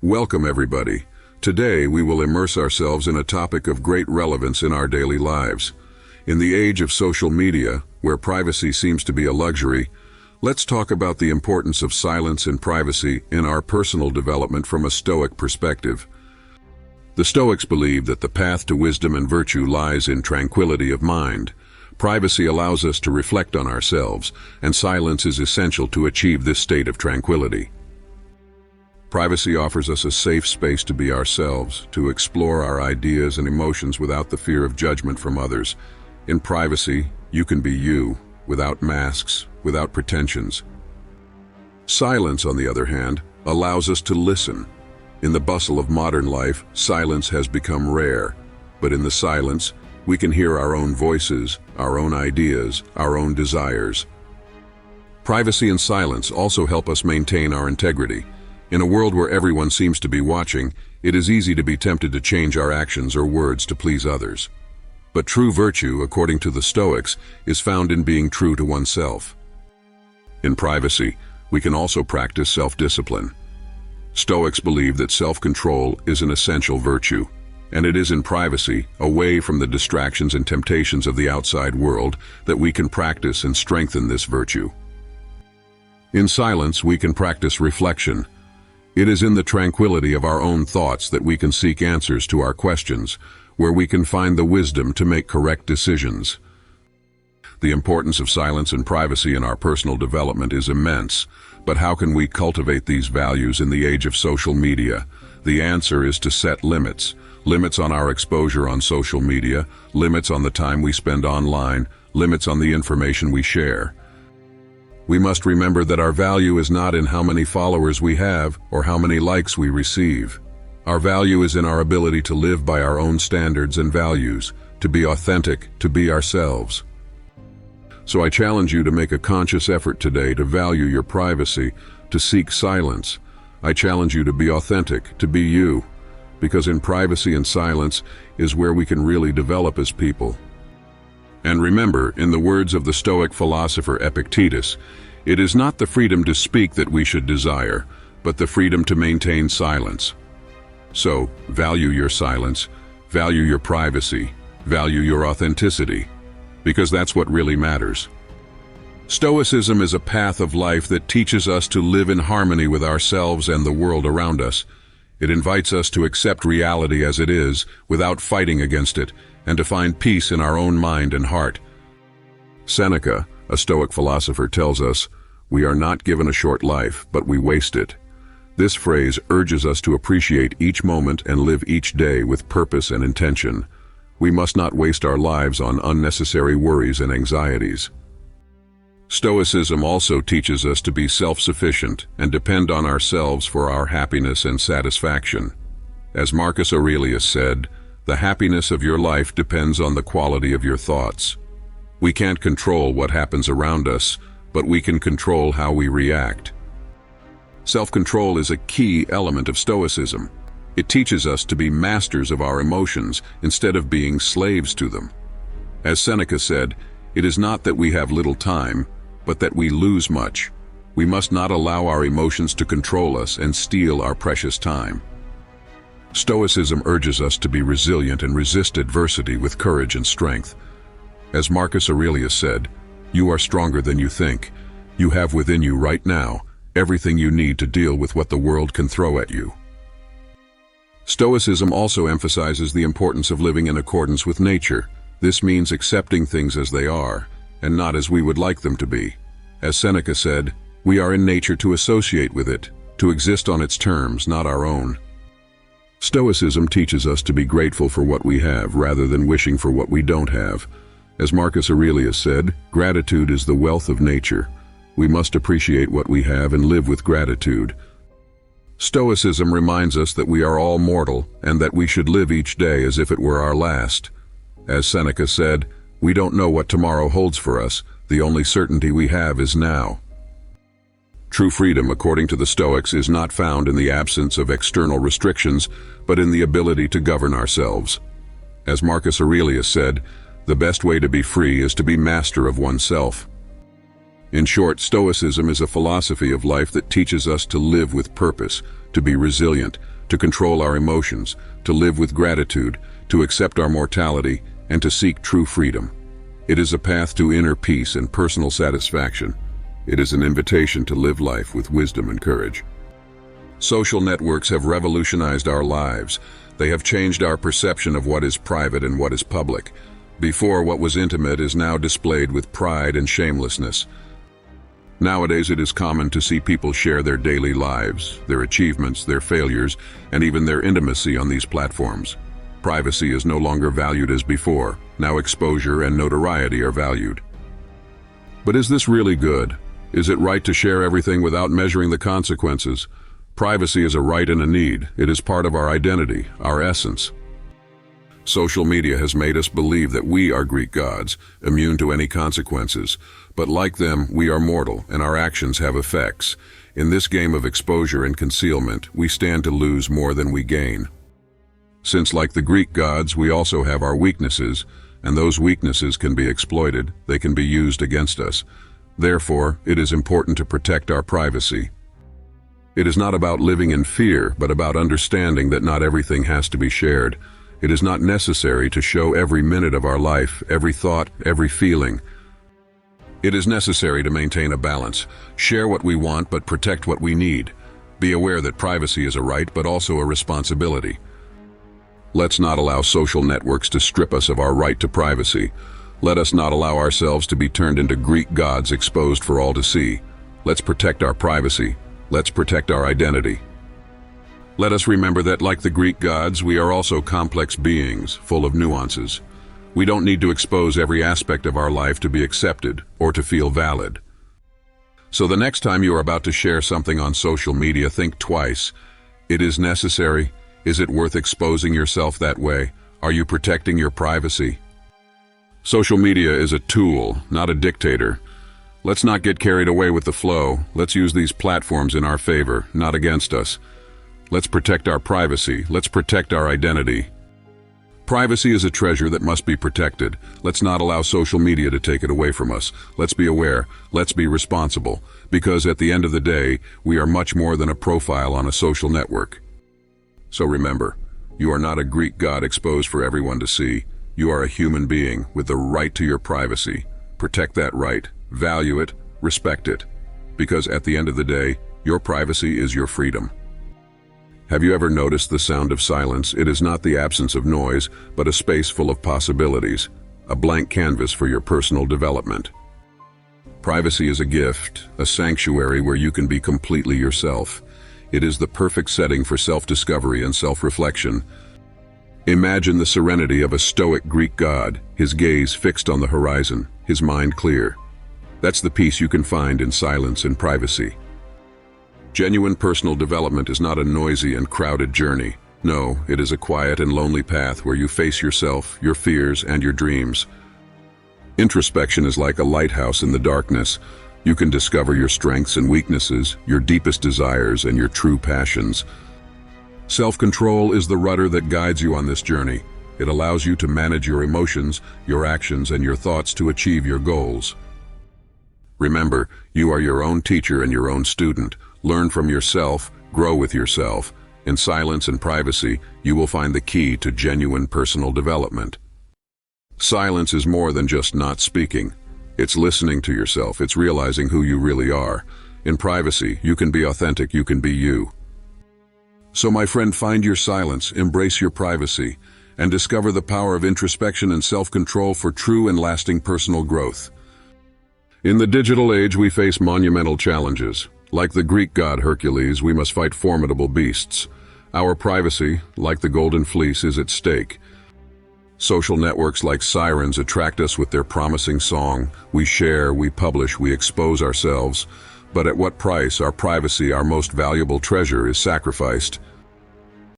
Welcome everybody. Today we will immerse ourselves in a topic of great relevance in our daily lives. In the age of social media, where privacy seems to be a luxury, let's talk about the importance of silence and privacy in our personal development from a Stoic perspective. The Stoics believe that the path to wisdom and virtue lies in tranquility of mind. Privacy allows us to reflect on ourselves, and silence is essential to achieve this state of tranquility. Privacy offers us a safe space to be ourselves, to explore our ideas and emotions without the fear of judgment from others. In privacy, you can be you, without masks, without pretensions. Silence, on the other hand, allows us to listen. In the bustle of modern life, silence has become rare, but in the silence, we can hear our own voices, our own ideas, our own desires. Privacy and silence also help us maintain our integrity. In a world where everyone seems to be watching, it is easy to be tempted to change our actions or words to please others. But true virtue, according to the Stoics, is found in being true to oneself. In privacy, we can also practice self-discipline. Stoics believe that self-control is an essential virtue, and it is in privacy, away from the distractions and temptations of the outside world, that we can practice and strengthen this virtue. In silence, we can practice reflection. It is in the tranquility of our own thoughts that we can seek answers to our questions, where we can find the wisdom to make correct decisions. The importance of silence and privacy in our personal development is immense, but how can we cultivate these values in the age of social media? The answer is to set limits. Limits on our exposure on social media, limits on the time we spend online, limits on the information we share. We must remember that our value is not in how many followers we have or how many likes we receive. Our value is in our ability to live by our own standards and values, to be authentic, to be ourselves. So I challenge you to make a conscious effort today to value your privacy, to seek silence. I challenge you to be authentic, to be you, because in privacy and silence is where we can really develop as people. And remember, in the words of the Stoic philosopher Epictetus, it is not the freedom to speak that we should desire, but the freedom to maintain silence. So, value your silence, value your privacy, value your authenticity, because that's what really matters. Stoicism is a path of life that teaches us to live in harmony with ourselves and the world around us. It invites us to accept reality as it is, without fighting against it, and to find peace in our own mind and heart. Seneca, a Stoic philosopher, tells us, "We are not given a short life, but we waste it." This phrase urges us to appreciate each moment and live each day with purpose and intention. We must not waste our lives on unnecessary worries and anxieties. Stoicism also teaches us to be self-sufficient and depend on ourselves for our happiness and satisfaction. As Marcus Aurelius said, "The happiness of your life depends on the quality of your thoughts." We can't control what happens around us, but we can control how we react. Self-control is a key element of Stoicism. It teaches us to be masters of our emotions instead of being slaves to them. As Seneca said, "It is not that we have little time, but that we lose much." We must not allow our emotions to control us and steal our precious time. Stoicism urges us to be resilient and resist adversity with courage and strength. As Marcus Aurelius said, "You are stronger than you think. You have within you right now everything you need to deal with what the world can throw at you." Stoicism also emphasizes the importance of living in accordance with nature. This means accepting things as they are, and not as we would like them to be. As Seneca said, "We are in nature to associate with it, to exist on its terms, not our own." Stoicism teaches us to be grateful for what we have rather than wishing for what we don't have. As Marcus Aurelius said, "Gratitude is the wealth of nature." We must appreciate what we have and live with gratitude. Stoicism reminds us that we are all mortal and that we should live each day as if it were our last. As Seneca said, "We don't know what tomorrow holds for us. The only certainty we have is now." True freedom, according to the Stoics, is not found in the absence of external restrictions, but in the ability to govern ourselves. As Marcus Aurelius said, "The best way to be free is to be master of oneself." In short, Stoicism is a philosophy of life that teaches us to live with purpose, to be resilient, to control our emotions, to live with gratitude, to accept our mortality, and to seek true freedom. It is a path to inner peace and personal satisfaction. It is an invitation to live life with wisdom and courage. Social networks have revolutionized our lives. They have changed our perception of what is private and what is public. Before, what was intimate is now displayed with pride and shamelessness. Nowadays, it is common to see people share their daily lives, their achievements, their failures, and even their intimacy on these platforms. Privacy is no longer valued as before. Now exposure and notoriety are valued. But is this really good? Is it right to share everything without measuring the consequences? Privacy is a right and a need. It is part of our identity, our essence. Social media has made us believe that we are Greek gods, immune to any consequences. But like them, we are mortal, and our actions have effects. In this game of exposure and concealment, we stand to lose more than we gain. Since, like the Greek gods, we also have our weaknesses, and those weaknesses can be exploited, they can be used against us. Therefore, it is important to protect our privacy. It is not about living in fear, but about understanding that not everything has to be shared. It is not necessary to show every minute of our life, every thought, every feeling. It is necessary to maintain a balance. Share what we want, but protect what we need. Be aware that privacy is a right, but also a responsibility. Let's not allow social networks to strip us of our right to privacy. Let us not allow ourselves to be turned into Greek gods exposed for all to see. Let's protect our privacy. Let's protect our identity. Let us remember that, like the Greek gods, we are also complex beings, full of nuances. We don't need to expose every aspect of our life to be accepted or to feel valid. So the next time you are about to share something on social media, think twice. It is necessary. Is it worth exposing yourself that way? Are you protecting your privacy? Social media is a tool, not a dictator. Let's not get carried away with the flow. Let's use these platforms in our favor, not against us. Let's protect our privacy. Let's protect our identity. Privacy is a treasure that must be protected. Let's not allow social media to take it away from us. Let's be aware. Let's be responsible. Because at the end of the day, we are much more than a profile on a social network. So remember, you are not a Greek god exposed for everyone to see. You are a human being with the right to your privacy. Protect that right. Value it. Respect it. Because at the end of the day, your privacy is your freedom. Have you ever noticed the sound of silence? It is not the absence of noise, but a space full of possibilities, a blank canvas for your personal development. Privacy is a gift, a sanctuary where you can be completely yourself. It is the perfect setting for self-discovery and self-reflection. Imagine the serenity of a Stoic Greek god, his gaze fixed on the horizon, his mind clear. That's the peace you can find in silence and privacy. Genuine personal development is not a noisy and crowded journey. No, it is a quiet and lonely path where you face yourself, your fears, and your dreams. Introspection is like a lighthouse in the darkness. You can discover your strengths and weaknesses, your deepest desires, and your true passions. Self-control is the rudder that guides you on this journey. It allows you to manage your emotions, your actions, and your thoughts to achieve your goals. Remember, you are your own teacher and your own student. Learn from yourself, grow with yourself. In silence and privacy, you will find the key to genuine personal development. Silence is more than just not speaking. It's listening to yourself. It's realizing who you really are. In privacy, you can be authentic, you can be you. So my friend, find your silence, embrace your privacy, and discover the power of introspection and self-control for true and lasting personal growth. In the digital age, we face monumental challenges. Like the Greek god Hercules, we must fight formidable beasts. Our privacy, like the golden fleece, is at stake. Social networks like sirens attract us with their promising song. We share, we publish, we expose ourselves. But at what price? Our privacy, our most valuable treasure, is sacrificed.